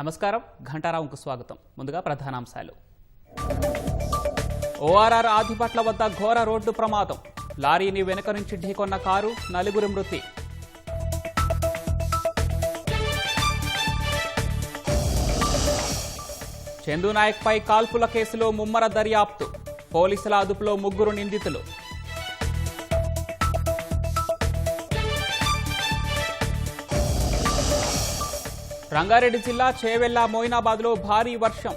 నమస్కారం ఘంటారావుకు స్వాగతం. ముందుగా ప్రధానాంశాలు. ఓఆర్ఆర్ ఆదిపట్ల వద్ద ఘోర రోడ్డు ప్రమాదం. లారీని వెనుక నుంచి ఢీకొన్న కారు, 4 మృతి. చందు నాయక్పై కాల్పుల కేసులో ముమ్మర దర్యాప్తు. పోలీసుల అదుపులో 3 నిందితులు. రంగారెడ్డి జిల్లా చేవెళ్ల మోయినాబాద్లో భారీ వర్షం.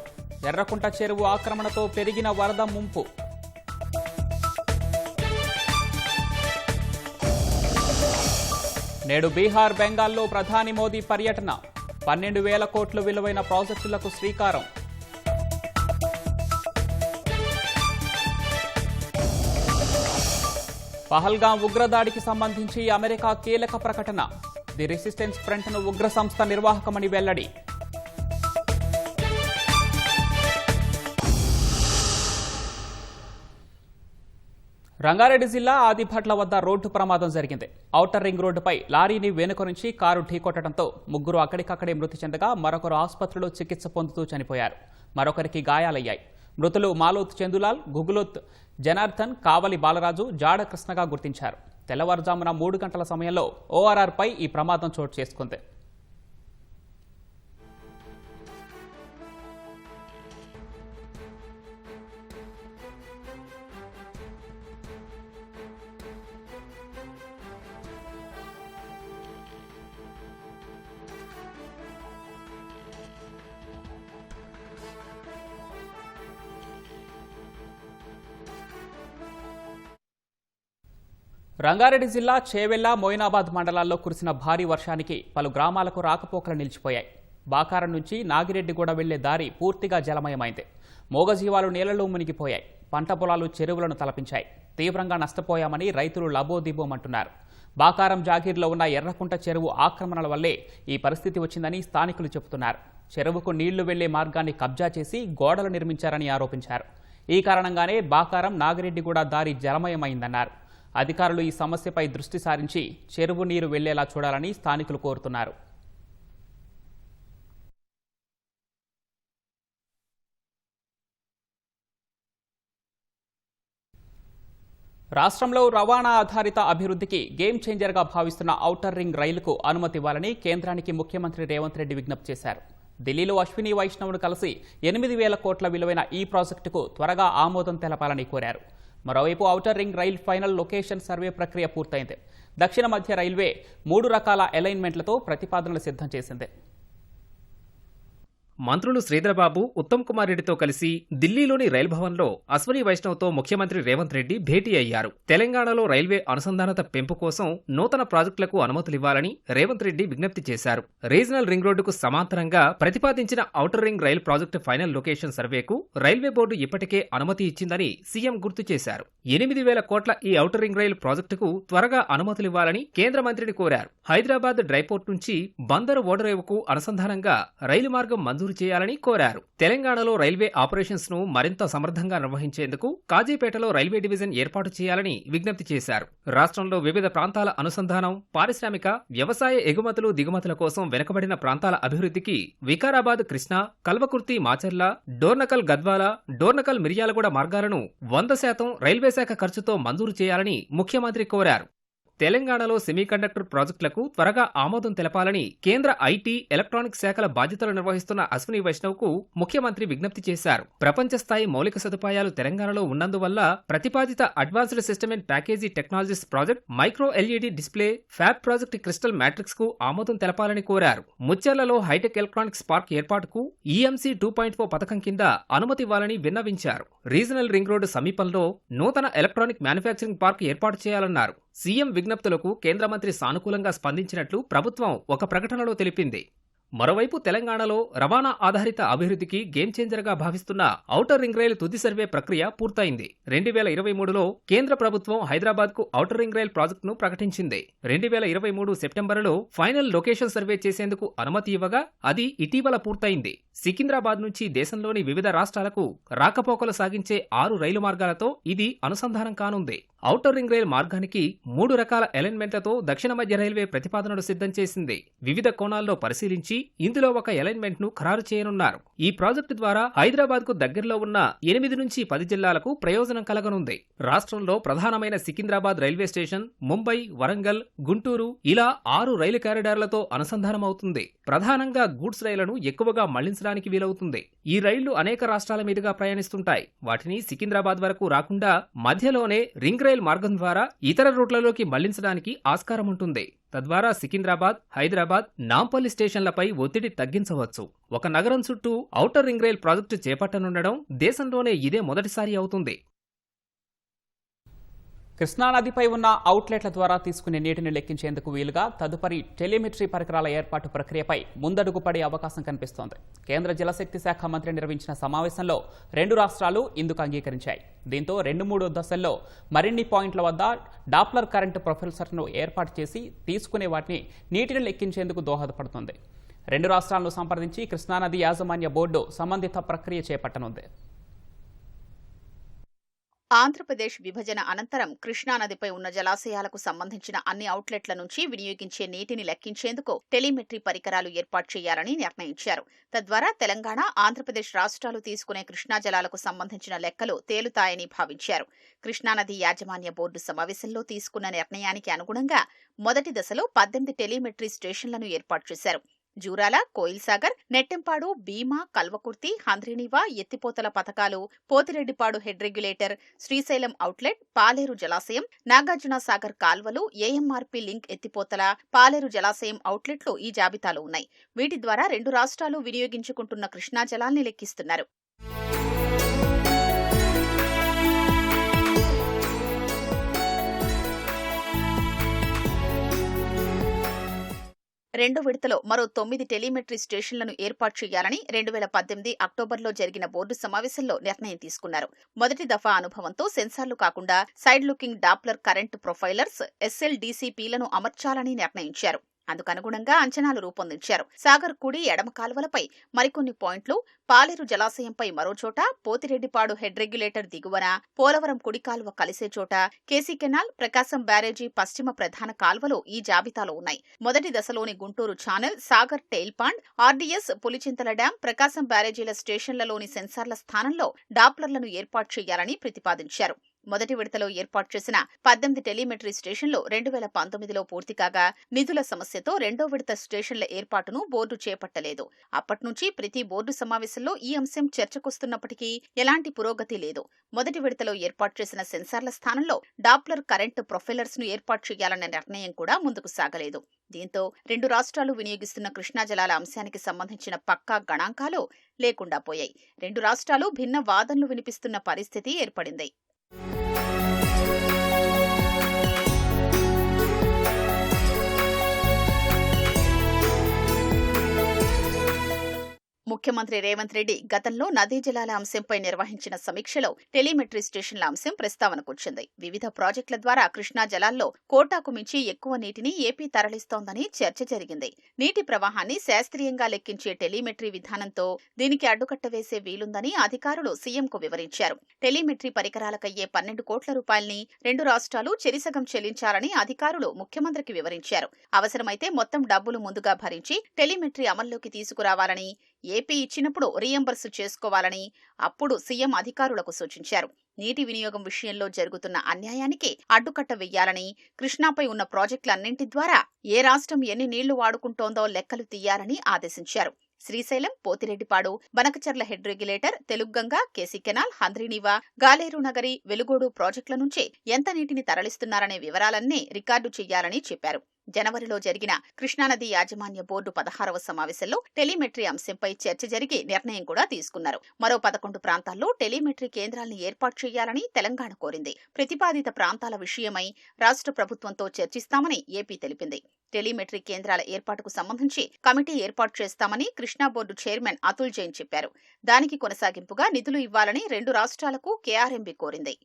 ఎర్రకుంట చెరువు ఆక్రమణతో పెరిగిన వరద ముంపు. నేడు బీహార్, బెంగాల్లో ప్రధాని మోదీ పర్యటన. 12,000 కోట్ల విలువైన ప్రాజెక్టులకు శ్రీకారం. పహల్గాం ఉగ్రదాడికి సంబంధించి అమెరికా కీలక ప్రకటన. ది రెసిస్టెన్స్ ఫ్రంట్ను ఉగ్ర సంస్థ నిర్వాహకమని వెల్లడి. రంగారెడ్డి జిల్లా ఆదిభట్ల వద్ద రోడ్డు ప్రమాదం జరిగింది. ఔటర్ రింగ్ రోడ్డుపై లారీని వెనుక నుంచి కారు ఢీకొట్టడంతో 3 అక్కడికక్కడే మృతి చెందగా మరొకరు ఆసుపత్రిలో చికిత్స పొందుతూ చనిపోయారు. మరొకరికి గాయాలయ్యాయి. మృతులు మాలోత్ చందులాల్, గుగులోత్ జనార్దన్, కావలి బాలరాజు, జాడ కృష్ణగా గుర్తించారు. తెల్లవారుజామున 3 గంటల సమయంలో ఓఆర్ఆర్పై ఈ ప్రమాదం చోటు చేసుకుంది. రంగారెడ్డి జిల్లా చేవెళ్ల, మోయినాబాద్ మండలాల్లో కురిసిన భారీ వర్షానికి పలు గ్రామాలకు రాకపోకలు నిలిచిపోయాయి. బాకారం నుంచి నాగిరెడ్డిగూడ వెళ్లే దారి పూర్తిగా జలమయమైంది. మోగజీవాలు నీళ్లలో మునిగిపోయాయి. పంట పొలాలు చెరువులను తలపించాయి. తీవ్రంగా నష్టపోయామని రైతులు లబోదిబోమంటున్నారు. బాకారం జాగీర్లో ఉన్న ఎర్రకుంట చెరువు ఆక్రమణల వల్లే ఈ పరిస్థితి వచ్చిందని స్థానికులు చెబుతున్నారు. చెరువుకు నీళ్లు వెళ్లే మార్గాన్ని కబ్జా చేసి గోడలు నిర్మించారని ఆరోపించారు. ఈ కారణంగానే బాకారం, నాగిరెడ్డిగూడ దారి జలమయమైందన్నారు. అధికారులు ఈ సమస్యపై దృష్టి సారించి చెరువు నీరు వెళ్లేలా చూడాలని స్థానికులు కోరుతున్నారు. రాష్ట్రంలో రవాణా ఆధారిత అభివృద్ధికి గేమ్ చేంజర్గా భావిస్తున్న ఔటర్ రింగ్ రైలుకు అనుమతి ఇవ్వాలని కేంద్రానికి ముఖ్యమంత్రి రేవంత్ రెడ్డి విజ్ఞప్తి చేశారు. ఢిల్లీలో అశ్విని వైష్ణవ్ను కలిసి 8,000 కోట్ల విలువైన ఈ ప్రాజెక్టుకు త్వరగా ఆమోదం తెలపాలని కోరారు. మరోవైపు outer ring rail final location survey ప్రక్రియ పూర్తయింది. దక్షిణ మధ్య రైల్వే 3 రకాల అలైన్మెంట్లతో ప్రతిపాదనలు సిద్ధం చేసింది. మంత్రులు శ్రీధరబాబు, ఉత్తమ్ కుమార్ రెడ్డితో కలిసి ఢిల్లీలోని రైల్ భవన్లో అశ్విని వైష్ణవ్తో ముఖ్యమంత్రి రేవంత్ రెడ్డి భేటీ అయ్యారు. తెలంగాణలో రైల్వే అనుసంధానత పెంపు కోసం నూతన ప్రాజెక్టులకు అనుమతులివ్వాలని రేవంత్ రెడ్డి విజ్ఞప్తి చేశారు. రీజనల్ రింగ్ రోడ్డుకు సమాంతరంగా ప్రతిపాదించిన outer ring rail project final location సర్వేకు రైల్వే బోర్డు ఇప్పటికే అనుమతి ఇచ్చిందని సీఎం గుర్తు చేశారు. 8,000 కోట్ల ఈ ఔటర్ రింగ్ రైల్ ప్రాజెక్టుకు త్వరగా అనుమతులివ్వాలని కేంద్ర మంత్రిని కోరారు. హైదరాబాద్ డ్రైపోర్ట్ నుంచి బందరు ఓడరేవుకు అనుసంధానంగా రైలు మార్గం మంజూరు చేయాలని కోరారు. తెలంగాణలో రైల్వే ఆపరేషన్స్ ను మరింత సమర్థంగా నిర్వహించేందుకు కాజీపేటలో రైల్వే డివిజన్ ఏర్పాటు చేయాలని విజ్ఞప్తి చేశారు. రాష్ట్రంలో వివిధ ప్రాంతాల అనుసంధానం, పారిశ్రామిక, వ్యవసాయ ఎగుమతులు, దిగుమతుల కోసం వెనుకబడిన ప్రాంతాల అభివృద్ధికి వికారాబాద్, కృష్ణా, కల్వకుర్తి, మాచర్ల, డోర్నకల్, గద్వాల, డోర్నకల్, మిర్యాలగూడ మార్గాలను 100% రైల్వే శాఖ ఖర్చుతో మంజూరు చేయాలని ముఖ్యమంత్రి కోరారు. తెలంగాణలో సెమీకండక్టర్ ప్రాజెక్టులకు త్వరగా ఆమోదం తెలపాలని కేంద్ర ఐటీ, ఎలక్ట్రానిక్స్ శాఖల బాధ్యతలు నిర్వహిస్తున్న అశ్విని వైష్ణవ్కు ముఖ్యమంత్రి విజ్ఞప్తి చేశారు. ప్రపంచ స్థాయి మౌలిక సదుపాయాలు తెలంగాణలో ఉన్నందువల్ల ప్రతిపాదిత advanced system and package technologies project, micro LED display, fab project crystal matrix కు ఆమోదం తెలపాలని కోరారు. ముచ్చెర్లలో హైటెక్ ఎలక్ట్రానిక్స్ పార్క్ ఏర్పాటుకు ఈఎంసీ 2.4 పథకం కింద అనుమతి ఇవ్వాలని విన్నవించారు. రీజనల్ రింగ్ రోడ్డు సమీపంలో నూతన ఎలక్ట్రానిక్ మ్యానుఫ్యాక్చరింగ్ పార్క్ ఏర్పాటు చేయాలన్నారు. సీఎం విజ్ఞప్తులకు కేంద్ర మంత్రి సానుకూలంగా స్పందించినట్లు ప్రభుత్వం ఒక ప్రకటనలో తెలిపింది. మరోవైపు తెలంగాణలో రవాణా ఆధారిత అభివృద్ధికి గేమ్ చేంజర్గా భావిస్తున్న ఔటర్ రింగ్ రైలు తుది సర్వే ప్రక్రియ పూర్తయింది. 2023లో కేంద్ర ప్రభుత్వం హైదరాబాద్కు ఔటర్ రింగ్ రైల్ ప్రాజెక్టును ప్రకటించింది. 2023 సెప్టెంబర్లో ఫైనల్ లొకేషన్ సర్వే చేసేందుకు అనుమతి ఇవ్వగా అది ఇటీవల పూర్తయింది. సికింద్రాబాద్ నుంచి దేశంలోని వివిధ రాష్ట్రాలకు రాకపోకలు సాగించే 6 రైలు మార్గాలతో ఇది అనుసంధానం కానుంది. ఔటర్ రింగ్ రైల్ మార్గానికి 3 రకాల అలైన్మెంట్లతో దక్షిణ మధ్య రైల్వే ప్రతిపాదనలు సిద్ధం చేసింది. వివిధ కోణాల్లో పరిశీలించి ఇందులో ఒక అలైన్మెంట్ ను ఖరారు చేయనున్నారు. ఈ ప్రాజెక్టు ద్వారా హైదరాబాద్ కు దగ్గరలో ఉన్న 8 నుంచి 10 జిల్లాలకు ప్రయోజనం కలగనుంది. రాష్ట్రంలో ప్రధానమైన సికింద్రాబాద్ రైల్వే స్టేషన్ ముంబై, వరంగల్, గుంటూరు ఇలా 6 రైలు కారిడార్లతో అనుసంధానమవుతుంది. ప్రధానంగా గూడ్స్ రైళ్లను ఎక్కువగా మళ్లించడానికి వీలవుతుంది. ఈ రైళ్లు అనేక రాష్ట్రాల మీదుగా ప్రయాణిస్తుంటాయి. వాటిని సికింద్రాబాద్ వరకు రాకుండా మధ్యలోనే రింగ్ రైల్ మార్గం ద్వారా ఇతర రూట్లలోకి మళ్లించడానికి ఆస్కారం ఉంటుంది. తద్వారా సికింద్రాబాద్, హైదరాబాద్, నాంపల్లి స్టేషన్లపై ఒత్తిడి తగ్గించవచ్చు. ఒక నగరం చుట్టూ ఔటర్ రింగ్ రైల్ ప్రాజెక్టు చేపట్టనుండడం దేశంలోనే ఇదే మొదటిసారి అవుతుంది. కృష్ణానదిపై ఉన్న అవుట్లెట్ల ద్వారా తీసుకునే నీటిని లెక్కించేందుకు వీలుగా తదుపరి టెలిమెట్రీ పరికరాల ఏర్పాటు ప్రక్రియపై ముందడుగు పడే అవకాశం కనిపిస్తోంది. కేంద్ర జలశక్తి శాఖ మంత్రి నిర్వహించిన సమావేశంలో 2 రాష్ట్రాలు ఇందుకు అంగీకరించాయి. దీంతో 2-3 దశల్లో మరిన్ని పాయింట్ల వద్ద డాప్లర్ కరెంటు ప్రొఫైల్స్ను ఏర్పాటు చేసి తీసుకునే వాటిని నీటిని లెక్కించేందుకు దోహదపడుతుంది. 2 రాష్ట్రాలను సంప్రదించి కృష్ణానది యాజమాన్య బోర్డు సంబంధిత ప్రక్రియ చేపట్టనుంది. ఆంధ్రప్రదేశ్ విభజన అనంతరం కృష్ణానదిపై ఉన్న జలాశయాలకు సంబంధించిన అన్ని అవుట్లెట్ల నుంచి వినియోగించే నీటిని లెక్కించేందుకు టెలిమెట్రీ పరికరాలు ఏర్పాటు చేయాలని నిర్ణయించారు. తద్వారా తెలంగాణ, ఆంధ్రప్రదేశ్ రాష్ట్రాలు తీసుకునే కృష్ణా జలాలకు సంబంధించిన లెక్కలు తేలుతాయని భావించారు. కృష్ణానది యాజమాన్య బోర్డు సమావేశంలో తీసుకున్న నిర్ణయానికి అనుగుణంగా మొదటి దశలో 18 టెలిమెట్రీ స్టేషన్లను ఏర్పాటు చేశారు. జూరాల, కోయిల్సాగర్, నెట్టెంపాడు, భీమా, కల్వకుర్తి, హంద్రీనివా ఎత్తిపోతల పథకాలు, Pothireddypadu head regulator, Srisailam outlet, Paleru జలాశయం, నాగార్జునసాగర్ కాల్వలు, ఏఎంఆర్పీ లింక్ ఎత్తిపోతల, పాలేరు జలాశయం అవుట్లెట్లు ఈ జాబితాలో ఉన్నాయి. వీటి ద్వారా 2 రాష్ట్రాలు వినియోగించుకుంటున్న కృష్ణా జలాల్ని లెక్కిస్తున్నారు. రెండో విడతలో మరో 9 టెలిమెట్రీ స్టేషన్లను ఏర్పాటు చేయాలని 2018 అక్టోబర్లో జరిగిన బోర్డు సమావేశంలో నిర్ణయం తీసుకున్నారు. మొదటి దఫా అనుభవంతో సెన్సార్లు కాకుండా సైడ్ లుకింగ్ డాప్లర్ కరెంట్ ప్రొఫైలర్స్ SLDCPలను అమర్చాలని నిర్ణయించారు. అందుకనుగుణంగా అంచనాలు రూపొందించారు. సాగర్ కుడి, ఎడమ కాలువలపై మరికొన్ని పాయింట్లు, పాలేరు జలాశయంపై మరో చోట, పోతిరెడ్డిపాడు హెడ్ రెగ్యులేటర్ దిగువన, పోలవరం కుడి కాలువ కలిసే చోట, కేసీ కెనాల్, ప్రకాశం బ్యారేజీ పశ్చిమ ప్రధాన కాల్వలు ఈ జాబితాలో ఉన్నాయి. మొదటి దశలోని Guntur channel, Sagar tail pond, RDS, Pulichintala dam, Prakasam బ్యారేజీల స్టేషన్లలోని సెన్సార్ల స్థానంలో డాప్లర్లను ఏర్పాటు చేయాలని ప్రతిపాదించారు. మొదటి విడతలో ఏర్పాటు చేసిన 18 టెలిమెట్రీ స్టేషన్లు 2019లో పూర్తి కాగా నిధుల సమస్యతో రెండో విడత స్టేషన్ల ఏర్పాటును బోర్డు చేపట్టలేదు. అప్పట్నుంచి ప్రతి బోర్డు సమావేశంలో ఈ అంశం చర్చకొస్తున్నప్పటికీ ఎలాంటి పురోగతి లేదు. మొదటి విడతలో ఏర్పాటు చేసిన సెన్సార్ల స్థానంలో డాప్లర్ కరెంటు ప్రొఫైలర్స్ ను ఏర్పాటు చేయాలన్న నిర్ణయం కూడా ముందుకు సాగలేదు. దీంతో 2 రాష్ట్రాలు వినియోగిస్తున్న కృష్ణా జలాల అంశానికి సంబంధించిన పక్కా గణాంకాలు లేకుండా పోయాయి. 2 రాష్ట్రాలు భిన్న వాదనలు వినిపిస్తున్న పరిస్థితి ఏర్పడింది. ముఖ్యమంత్రి రేవంత్ రెడ్డి గతంలో నదీ జలాల అంశంపై నిర్వహించిన సమీక్షలో టెలిమెట్రీ స్టేషన్ల అంశం ప్రస్తావనకొచ్చింది. వివిధ ప్రాజెక్టుల ద్వారా కృష్ణా జలాల్లో కోటాకు మించి ఎక్కువ నీటిని ఏపీ తరలిస్తోందని చర్చ జరిగింది. నీటి ప్రవాహాన్ని శాస్త్రీయంగా లెక్కించే టెలిమెట్రీ విధానంతో దీనికి అడ్డుకట్ట వేసే వీలుందని అధికారులు సీఎంకు వివరించారు. టెలిమెట్రీ పరికరాలకయ్యే 12 కోట్ల రూపాయల్ని 2 రాష్ట్రాలు చెరిసగం చెల్లించాలని అధికారులు ముఖ్యమంత్రికి వివరించారు. అవసరమైతే మొత్తం డబ్బులు ముందుగా భరించి టెలిమెట్రీ అమల్లోకి తీసుకురావాలని, ఏపీ ఇచ్చినప్పుడు రీఎంబర్స్ చేసుకోవాలని అప్పుడు సీఎం అధికారులకు సూచించారు. నీటి వినియోగం విషయంలో జరుగుతున్న అన్యాయానికి అడ్డుకట్ట వెయ్యాలని, కృష్ణాపై ఉన్న ప్రాజెక్టులన్నింటి ద్వారా ఏ రాష్ట్రం ఎన్ని నీళ్లు వాడుకుంటోందో లెక్కలు తీయాలని ఆదేశించారు. Srisailam, Pothireddypadu, Banakacherla head regulator, Telugu Ganga, KC canal, Handri Neeva, Galeru Nagari, Veligodu ప్రాజెక్టుల నుంచి ఎంత నీటిని తరలిస్తున్నారనే వివరాలన్నీ రికార్డు చేయాలని చెప్పారు. జనవరిలో జరిగిన కృష్ణానది యాజమాన్య బోర్డు 16వ సమావేశంలో టెలిమెట్రీ అంశంపై చర్చ జరిగి నిర్ణయం కూడా తీసుకున్నారు. మరో 11 ప్రాంతాల్లో టెలిమెట్రీ కేంద్రాలను ఏర్పాటు చేయాలని తెలంగాణ కోరింది. ప్రతిపాదిత ప్రాంతాల విషయమై రాష్ట్ర ప్రభుత్వంతో చర్చిస్తామని ఏపీ తెలిపింది. టెలిమెట్రీ కేంద్రాల ఏర్పాటుకు సంబంధించి కమిటీ ఏర్పాటు చేస్తామని కృష్ణా బోర్డు చైర్మన్ అతుల్ జైన్ చెప్పారు. దానికి కొనసాగింపుగా నిధులు ఇవ్వాలని 2 రాష్ట్రాలకు కేఆర్ఎంబీ కోరింది.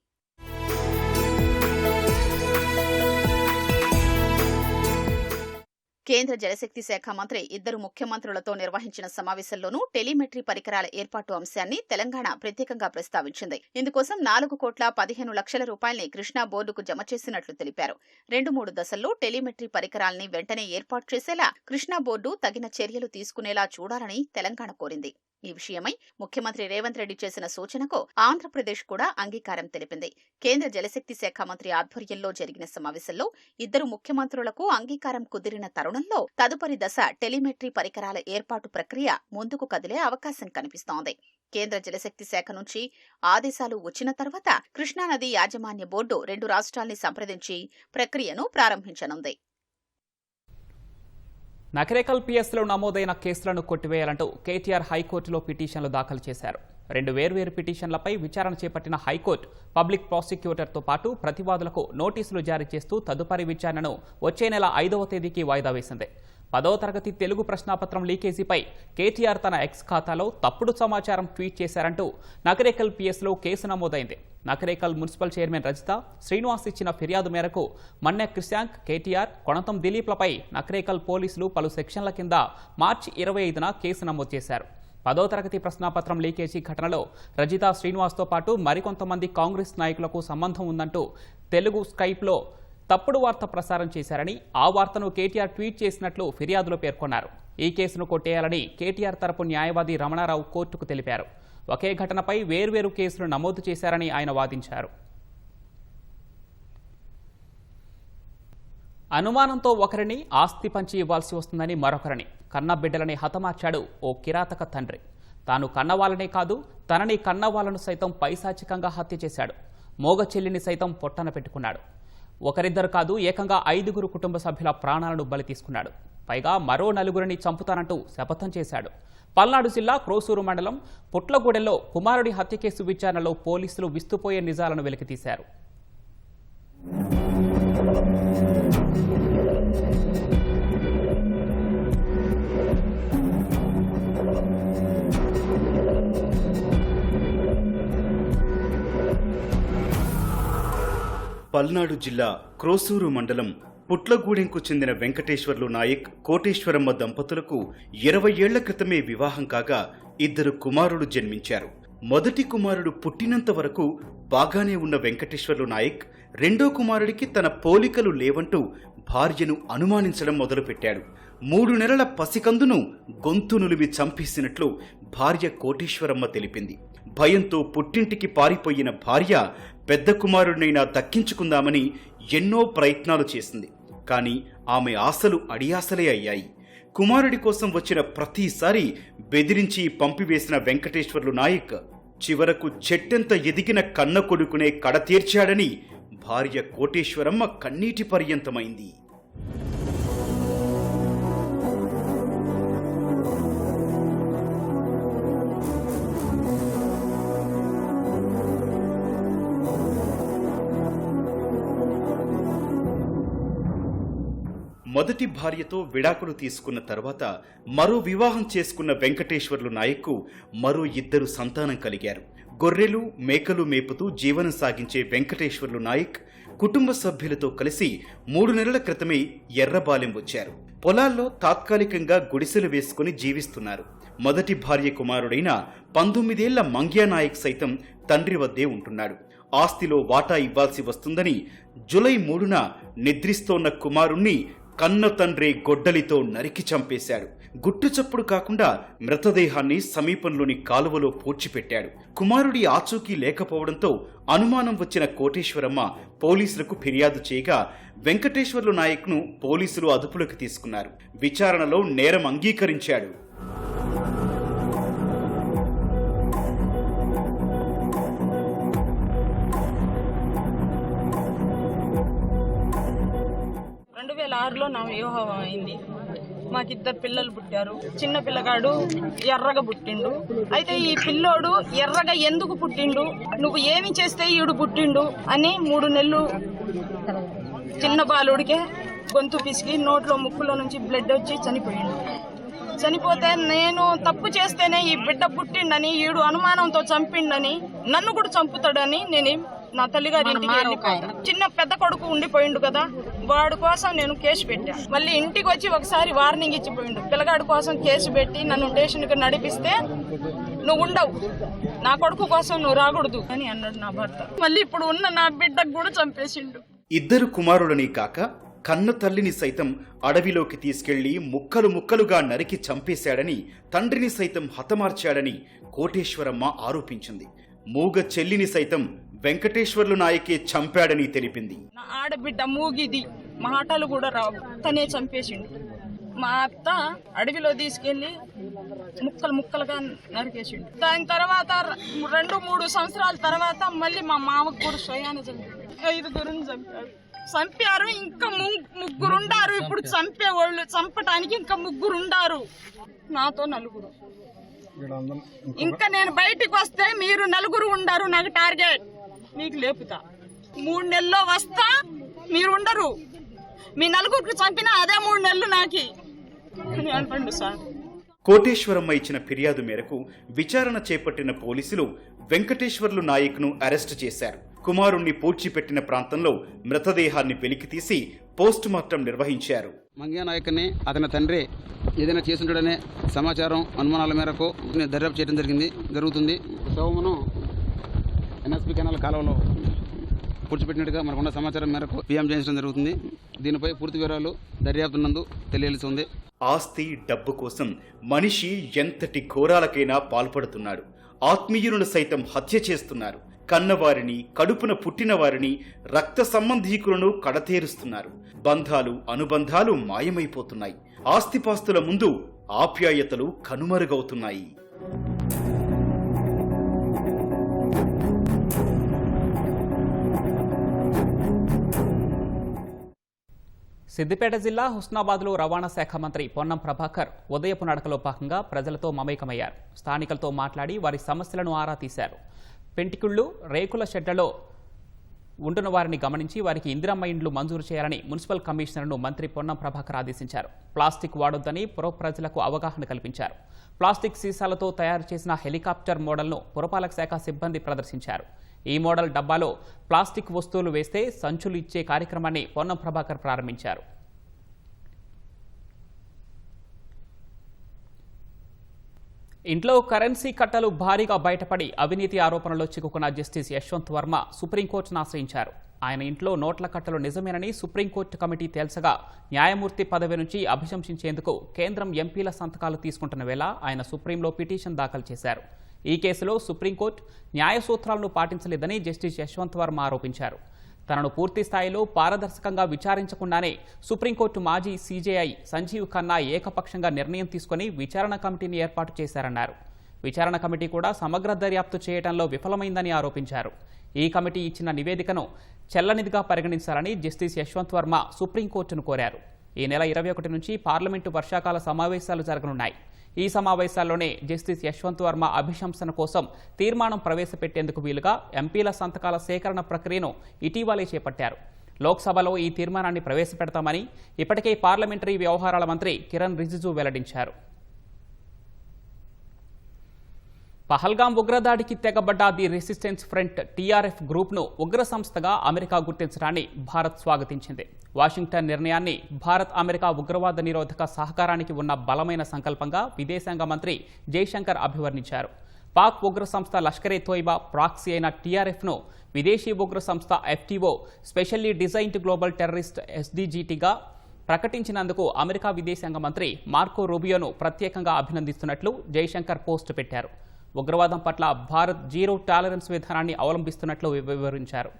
కేంద్ర జలశక్తి శాఖ మంత్రి ఇద్దరు ముఖ్యమంత్రులతో నిర్వహించిన సమావేశంలోనూ టెలిమెట్రీ పరికరాల ఏర్పాటు అంశాన్ని తెలంగాణ ప్రత్యేకంగా ప్రస్తావించింది. ఇందుకోసం 4,15,00,000 రూపాయల్ని కృష్ణా బోర్డుకు జమ చేసినట్లు తెలిపారు. 2-3 దశల్లో టెలిమెట్రీ పరికరాల్ని వెంటనే ఏర్పాటు చేసేలా కృష్ణా బోర్డు తగిన చర్యలు తీసుకునేలా చూడాలని తెలంగాణ కోరింది. ఈ విషయమై ముఖ్యమంత్రి రేవంత్ రెడ్డి చేసిన సూచనకు ఆంధ్రప్రదేశ్ కూడా అంగీకారం తెలిపింది. కేంద్ర జలశక్తి శాఖ మంత్రి ఆధ్వర్యంలో జరిగిన సమావేశంలో ఇద్దరు ముఖ్యమంత్రులకు అంగీకారం కుదిరిన తరుణంలో తదుపరి దశ టెలిమెట్రీ పరికరాల ఏర్పాటు ప్రక్రియ ముందుకు కదిలే అవకాశం కనిపిస్తోంది. కేంద్ర జలశక్తి శాఖ నుంచి ఆదేశాలు వచ్చిన తర్వాత కృష్ణానది యాజమాన్య బోర్డు 2 రాష్ట్రాల్ని సంప్రదించి ప్రక్రియను ప్రారంభించనుంది. నకరేకల్ పిఎస్లో నమోదైన కేసులను కొట్టివేయాలంటూ కేటీఆర్ హైకోర్టులో పిటిషన్లు దాఖలు చేశారు. 2 వేర్వేరు పిటిషన్లపై విచారణ చేపట్టిన హైకోర్టు పబ్లిక్ ప్రాసిక్యూటర్తో పాటు ప్రతివాదులకు నోటీసులు జారీ చేస్తూ తదుపరి విచారణను వచ్చే నెల 5వ తేదీకి వాయిదా వేసింది. 10వ తరగతి తెలుగు ప్రశ్నాపత్రం లీకేజీపై కేటీఆర్ తన ఎక్స్ ఖాతాలో తప్పుడు సమాచారం ట్వీట్ చేశారంటూ నకరేకల్ పిఎస్లో కేసు నమోదైంది. నకరేకల్ మున్సిపల్ చైర్మన్ రజిత శ్రీనివాస్ ఇచ్చిన ఫిర్యాదు మేరకు మన్నె క్రిశాంక్, కేటీఆర్, కొణతం దిలీప్లపై నకరేకల్ పోలీసులు పలు సెక్షన్ల కింద మార్చి 25న కేసు నమోదు చేశారు. 10వ తరగతి ప్రశ్నాపత్రం లీకేజీ ఘటనలో రజిత, శ్రీనివాస్తో పాటు మరికొంతమంది కాంగ్రెస్ నాయకులకు సంబంధం ఉందంటూ తెలుగు స్కైప్లో తప్పుడు వార్త ప్రసారం చేశారని, ఆ వార్తను కేటీఆర్ ట్వీట్ చేసినట్లు ఫిర్యాదులో పేర్కొన్నారు. ఈ కేసును కొట్టేయాలని కేటీఆర్ తరపు న్యాయవాది రమణారావు కోర్టుకు తెలిపారు. ఒకే ఘటనపై వేర్వేరు కేసులు నమోదు చేశారని ఆయన వాదించారు. అనుమానంతో ఒకరిని ఆస్తి పంచి ఇవ్వాల్సి వస్తుందని మరొకరిని, కన్నబిడ్డలని హతమార్చాడు ఓ కిరాతక తండ్రి. తాను కన్నవాళ్ళనే కాదు, తనని కన్నవాళ్లను సైతం పైశాచికంగా హత్య చేశాడు. మోగ చెల్లిని సైతం పొట్టన పెట్టుకున్నాడు. ఒకరిద్దరు కాదు, ఏకంగా 5గురు కుటుంబ సభ్యుల ప్రాణాలను బలి తీసుకున్నాడు. పైగా మరో 4గురిని చంపుతానంటూ శపథం చేశాడు. పల్నాడు జిల్లా క్రోసూరు మండలం పుట్లగూడెంలో కుమారుడి హత్య కేసు విచారణలో పోలీసులు విస్తుపోయే నిజాలను వెలికితీశారు. పల్నాడు జిల్లా క్రోసూరు మండలం పుట్లగూడెంకు చెందిన వెంకటేశ్వర్లు నాయక్, కోటేశ్వరమ్మ దంపతులకు 20 ఏళ్ల క్రితమే వివాహం కాగా 2 కుమారులు జన్మించారు. మొదటి కుమారుడు పుట్టినంత వరకు బాగానే ఉన్న వెంకటేశ్వర్లు నాయక్ రెండో కుమారుడికి తన పోలికలు లేవంటూ భార్యను అనుమానించడం మొదలుపెట్టాడు. 3 నెలల పసికందును గొంతు నులిమి చంపేసినట్లు భార్య కోటేశ్వరమ్మ తెలిపింది. భయంతో పుట్టింటికి పారిపోయిన భార్య పెద్ద కుమారుడినైనా దక్కించుకుందామని ఎన్నో ప్రయత్నాలు చేసింది. కానీ ఆమె ఆశలు అడియాసలే అయ్యాయి. కుమారుడి కోసం వచ్చిన ప్రతిసారి బెదిరించి పంపివేసిన వెంకటేశ్వర్లు నాయక్ చివరకు చెట్టెంత ఎదిగిన కన్న కొడుకునే కడతీర్చాడని భార్య కోటేశ్వరమ్మ కన్నీటి పర్యంతమైంది. మొదటి భార్యతో విడాకులు తీసుకున్న తర్వాత మరో వివాహం చేసుకున్న వెంకటేశ్వర్లు నాయక్కు మరో 2 సంతానం కలిగారు. గొర్రెలు, మేకలు మేపుతూ జీవనం సాగించే వెంకటేశ్వర్లు నాయక్ కుటుంబ సభ్యులతో కలిసి 3 నెలల క్రితమే ఎర్రబాలెం వచ్చారు. పొలాల్లో తాత్కాలికంగా గుడిసెలు వేసుకుని జీవిస్తున్నారు. మొదటి భార్య కుమారుడైన 19 ఏళ్ల మంగ్యా నాయక్ సైతం తండ్రి వద్దే ఉంటున్నాడు. ఆస్తిలో వాటా ఇవ్వాల్సి వస్తుందని జూలై 3న నిద్రిస్తోన్న కుమారుణ్ణి కన్న తండ్రి గొడ్డలితో నరికి చంపేశాడు. గుట్టుచప్పుడు కాకుండా మృతదేహాన్ని సమీపంలోని కాలువలో పూడ్చిపెట్టాడు. కుమారుడి ఆచూకీ లేకపోవడంతో అనుమానం వచ్చిన కోటేశ్వరమ్మ పోలీసులకు ఫిర్యాదు చేయగా వెంకటేశ్వర్లు నాయక్ను పోలీసులు అదుపులోకి తీసుకున్నారు. విచారణలో నేరం అంగీకరించాడు. లో నా వివాహం అయింది. మాకిద్దరు పిల్లలు పుట్టారు. చిన్న పిల్లగాడు ఎర్రగా పుట్టిండు. అయితే ఈ పిల్లోడు ఎర్రగా ఎందుకు పుట్టిండు, నువ్వు ఏమి చేస్తే ఈడు పుట్టిండు అని 3 నెలలు చిన్న బాలుడికే గొంతు పిసికి నోట్లో ముక్కులో నుంచి బ్లడ్ వచ్చి చనిపోయిండు. చనిపోతే నేను తప్పు చేస్తేనే ఈ బిడ్డ పుట్టిండని, ఈడు అనుమానంతో చంపిండని, నన్ను కూడా చంపుతాడని నేను నా తల్లిగారి ఇంటికి వెళ్ళిపోయా. చిన్న పెద్ద కొడుకు ఉండిపోయిండు కదా, వాడి కోసం నేను కేసు పెట్టా. మళ్ళీ ఇంటికి వచ్చి ఒకసారి వార్నింగ్ ఇచ్చిపోయిండు. పిల్లగాడి కోసం కేసు పెట్టి నన్ను స్టేషన్కి నడిపిస్తే నువ్వు ఉండవు, నా కొడుకు కోసం నువ్వు రాకూడదు అని అన్నాడు నా భర్త. మళ్ళీ ఇప్పుడు ఉన్న నా బిడ్డకు కూడా చంపేసిండు. ఇద్దరు కుమారులని కాక కన్న తల్లిని సైతం అడవిలోకి తీసుకెళ్లి ముక్కలు ముక్కలుగా నరికి చంపేశాడని, తండ్రిని సైతం హతమార్చాడని కోటేశ్వరమ్మ ఆరోపించింది. మూగ చెల్లిని సైతం వెంకటేశ్వర్లు నాయకే చంపాడని తెలిపింది. నా ఆడబిడ్డ మూగిది, మాటలు కూడా రావు, తనే చంపేసిండు. మా అత్త అడవిలో తీసుకెళ్లి ముక్కలు ముక్కలుగా నరికేసిండు. దాని తర్వాత 2-3 సంవత్సరాల తర్వాత మళ్ళీ మా మామకు కూడా స్వయాన చంపాడు. 5గురిని చంపారు. ఇంకా 3 ఇప్పుడు చంపేవాళ్ళు. చంపటానికి ఇంకా 3 నాతో 4. ఇంకా నేను బయటికి వస్తే మీరు 4 ఉండరు, నాకు టార్గెట్. మీకు లేపుతా, 3 నెలల్లో వస్తా, మీరు ఉండరు. మీ 4 చంపినా అదే 3 నెలలు నాకి అని అంటుండు సార్. కోటేశ్వరమ్మ ఇచ్చిన ఫిర్యాదు మేరకు విచారణ చేపట్టిన పోలీసులు వెంకటేశ్వర్లు నాయక్ను అరెస్టు చేశారు. కుమారుణ్ణి పూడ్చిపెట్టిన ప్రాంతంలో మృతదేహాన్ని వెలికితీసి పోస్ట్ మార్టం నిర్వహించారు. మంగ్యా నాయక్ని అతని తండ్రి ఏదైనా చేసుంటాడనే సమాచారం, అనుమానాల మేరకు దర్యాప్తు చేయడం జరుగుతుంది. శవమును ఎన్ఎస్పి కెనాల్ కాలువలో పూడ్చిపెట్టినట్టుగా మనకున్న సమాచారం మేరకు పిఎం చేయించడం జరుగుతుంది. దీనిపై పూర్తి వివరాలు దర్యాప్తు నందు తెలియాల్సి. ఆస్తి, డబ్బు కోసం మనిషి ఎంతటి ఘోరాలకైనా పాల్పడుతున్నాడు. ఆత్మీయులను సైతం హత్య చేస్తున్నారు. కన్నవారిని, కడుపున పుట్టిన వారిని, రక్త సంబంధీకులను కడతేరుస్తున్నారు. బంధాలు, అనుబంధాలు మాయమైపోతున్నాయి. ఆస్తిపాస్తుల ముందు ఆప్యాయతలు కనుమరుగవుతున్నాయి. సిద్దిపేట జిల్లా హుస్నాబాద్లో రవాణా శాఖ మంత్రి పొన్నం ప్రభాకర్ ఉదయపు నడకలో భాగంగా ప్రజలతో మమేకమయ్యారు. స్థానికులతో మాట్లాడి వారి సమస్యలను ఆరా తీశారు. పెంటికుళ్లు, రేకుల షెడ్లలో ఉంటున్న వారిని గమనించి వారికి ఇందిరమ్మ ఇండ్లు మంజూరు చేయాలని మున్సిపల్ కమిషనర్ను మంత్రి పొన్నం ప్రభాకర్ ఆదేశించారు. ప్లాస్టిక్ వాడొద్దని పుర ప్రజలకు అవగాహన కల్పించారు. ప్లాస్టిక్ సీసాలతో తయారు చేసిన హెలికాప్టర్ మోడల్ను పురపాలక శాఖ సిబ్బంది ప్రదర్శించారు. ఈ మోడల్ డబ్బాలో ప్లాస్టిక్ వస్తువులు వేస్తే సంచులు ఇచ్చే కార్యక్రమాన్ని పొన్నం ప్రభాకర్ ప్రారంభించారు. ఇంట్లో కరెన్సీ కట్టలు భారీగా బయటపడి అవినీతి ఆరోపణలో చిక్కుకున్న జస్టిస్ యశ్వంత్ వర్మ సుప్రీంకోర్టును ఆశ్రయించారు. ఆయన ఇంట్లో నోట్ల కట్టలు నిజమేనని సుప్రీంకోర్టు కమిటీ తేల్చగా న్యాయమూర్తి పదవి నుంచి అభిశంసించేందుకు కేంద్రం ఎంపీల సంతకాలు తీసుకుంటున్న వేళ ఆయన సుప్రీంలో పిటిషన్ దాఖలు చేశారు. ఈ కేసులో సుప్రీంకోర్టు న్యాయ సూత్రాలను పాటించలేదని జస్టిస్ యశ్వంత్ వర్మ ఆరోపించారు. తనను పూర్తి స్థాయిలో పారదర్శకంగా విచారించకుండానే సుప్రీంకోర్టు మాజీ సీజేఐ సంజీవ్ ఖన్నా ఏకపక్షంగా నిర్ణయం తీసుకుని విచారణ కమిటీని ఏర్పాటు చేశారన్నారు. విచారణ కమిటీ కూడా సమగ్ర దర్యాప్తు చేయడంలో విఫలమైందని ఆరోపించారు. ఈ కమిటీ ఇచ్చిన నివేదికను చెల్లనిదిగా పరిగణించాలని జస్టిస్ యశ్వంత్ వర్మ సుప్రీంకోర్టును కోరారు. ఈ నెల 21 నుంచి పార్లమెంటు వర్షాకాల సమావేశాలు జరగనున్నాయి. ఈ సమావేశాల్లోనే జస్టిస్ యశ్వంత్ వర్మ అభిశంసన కోసం తీర్మానం ప్రవేశపెట్టేందుకు వీలుగా ఎంపీల సంతకాల సేకరణ ప్రక్రియను ఇటీవలే చేపట్టారు. లోక్సభలో ఈ తీర్మానాన్ని ప్రవేశపెడతామని ఇప్పటికే పార్లమెంటరీ వ్యవహారాల మంత్రి కిరణ్ రిజిజు వెల్లడించారు. పహల్గాం ఉగ్రదాడికి తెగబడ్డ ది రెసిస్టెన్స్ ఫ్రంట్ టీఆర్ఎఫ్ గ్రూప్ను ఉగ్ర సంస్థగా అమెరికా గుర్తించడాన్ని భారత్ స్వాగతించింది. వాషింగ్టన్ నిర్ణయాన్ని భారత్ అమెరికా ఉగ్రవాద నిరోధక సహకారానికి ఉన్న బలమైన సంకల్పంగా విదేశాంగ మంత్రి జైశంకర్ అభివర్ణించారు. పాక్ ఉగ్ర సంస్థ లష్కరే తోయిబా ప్రాక్సీ అయిన టీఆర్ఎఫ్ను విదేశీ ఉగ్ర సంస్థ FTO specially designed global terrorist ఎస్డీజీటీగా ప్రకటించినందుకు అమెరికా విదేశాంగ మంత్రి మార్కో రూబియోను ప్రత్యేకంగా అభినందిస్తున్నట్లు జైశంకర్ పోస్టు పెట్టారు. ఉగ్రవాదం పట్ల భారత్ జీరో టాలరెన్స్ విధానాన్ని అవలంబిస్తున్నట్లు వివరించారు.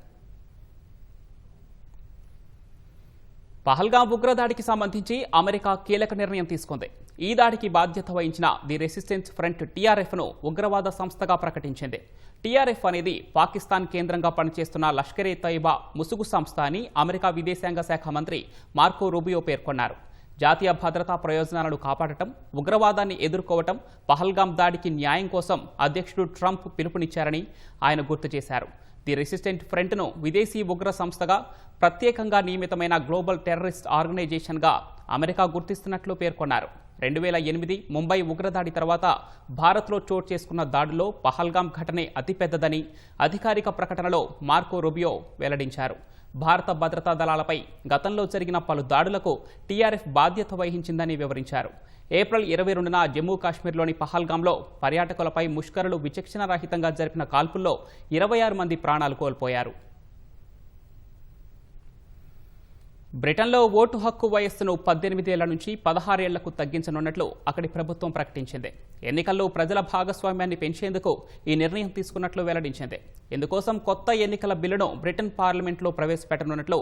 పహల్గాం ఉగ్రదాడికి సంబంధించి అమెరికా కీలక నిర్ణయం తీసుకుంది. ఈ దాడికి బాధ్యత వహించిన ది రెసిస్టెన్స్ ఫ్రంట్ టీఆర్ఎఫ్ను ఉగ్రవాద సంస్థగా ప్రకటించింది. టీఆర్ఎఫ్ అనేది పాకిస్తాన్ కేంద్రంగా పనిచేస్తున్న లష్కరే తోయిబా ముసుగు సంస్థ అని అమెరికా విదేశాంగ శాఖ మంత్రి మార్కో రూబియో పేర్కొన్నారు. జాతీయ భద్రతా ప్రయోజనాలను కాపాడటం, ఉగ్రవాదాన్ని ఎదుర్కోవటం, పహల్గాం దాడికి న్యాయం కోసం అధ్యక్షుడు ట్రంప్ పిలుపునిచ్చారని ఆయన గుర్తు చేశారు. ది రెసిస్టెంట్ ఫ్రంట్ను విదేశీ ఉగ్ర సంస్థగా, ప్రత్యేకంగా నియమితమైన గ్లోబల్ టెర్రరిస్ట్ ఆర్గనైజేషన్గా అమెరికా గుర్తిస్తున్నట్లు పేర్కొన్నారు. 2008 ముంబై ఉగ్రదాడి తర్వాత భారత్లో చోటు చేసుకున్న దాడిలో పహల్గాం ఘటనే అతిపెద్దదని అధికారిక ప్రకటనలో మార్కో రూబియో వెల్లడించారు. భారత భద్రతా దళాలపై గతంలో జరిగిన పలు దాడులకు టీఆర్ఎఫ్ బాధ్యత వహించిందని వివరించారు. ఏప్రిల్ 22న జమ్మూ కాశ్మీర్లోని పహల్గాంలో పర్యాటకులపై ముష్కరులు విచక్షణారహితంగా జరిపిన కాల్పుల్లో 26 మంది ప్రాణాలు కోల్పోయారు. బ్రిటన్లో ఓటు హక్కు వయస్సును 18 ఏళ్ల నుంచి 16 ఏళ్లకు తగ్గించనున్నట్లు అక్కడి ప్రభుత్వం ప్రకటించింది. ఎన్నికల్లో ప్రజల భాగస్వామ్యాన్ని పెంచేందుకు ఈ నిర్ణయం తీసుకున్నట్లు వెల్లడించింది. ఇందుకోసం కొత్త ఎన్నికల బిల్లును బ్రిటన్ పార్లమెంట్లో ప్రవేశపెట్టనున్నట్లు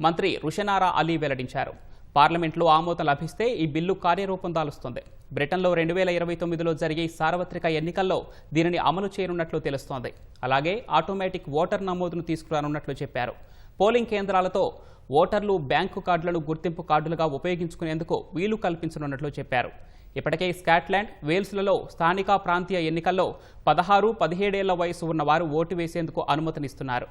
మంత్రి రుషనారా అలీ వెల్లడించారు. పార్లమెంట్లో ఆమోదం లభిస్తే ఈ బిల్లు కార్యరూపం దాలుస్తుంది. బ్రిటన్లో 2029లో జరిగే సార్వత్రిక ఎన్నికల్లో దీనిని అమలు చేయనున్నట్లు తెలుస్తోంది. అలాగే ఆటోమేటిక్ ఓటర్ నమోదును తీసుకురానున్నట్లు చెప్పారు. పోలింగ్ కేంద్రాలతో ఓటర్లు బ్యాంకు కార్డులను గుర్తింపు కార్డులుగా ఉపయోగించుకునేందుకు వీలు కల్పించనున్నట్లు చెప్పారు. ఇప్పటికే స్కాట్లాండ్, వేల్స్లలో స్థానిక ప్రాంతీయ ఎన్నికల్లో 16-17 ఏళ్ల వయసు ఉన్నవారు ఓటు వేసేందుకు అనుమతినిస్తున్నారు.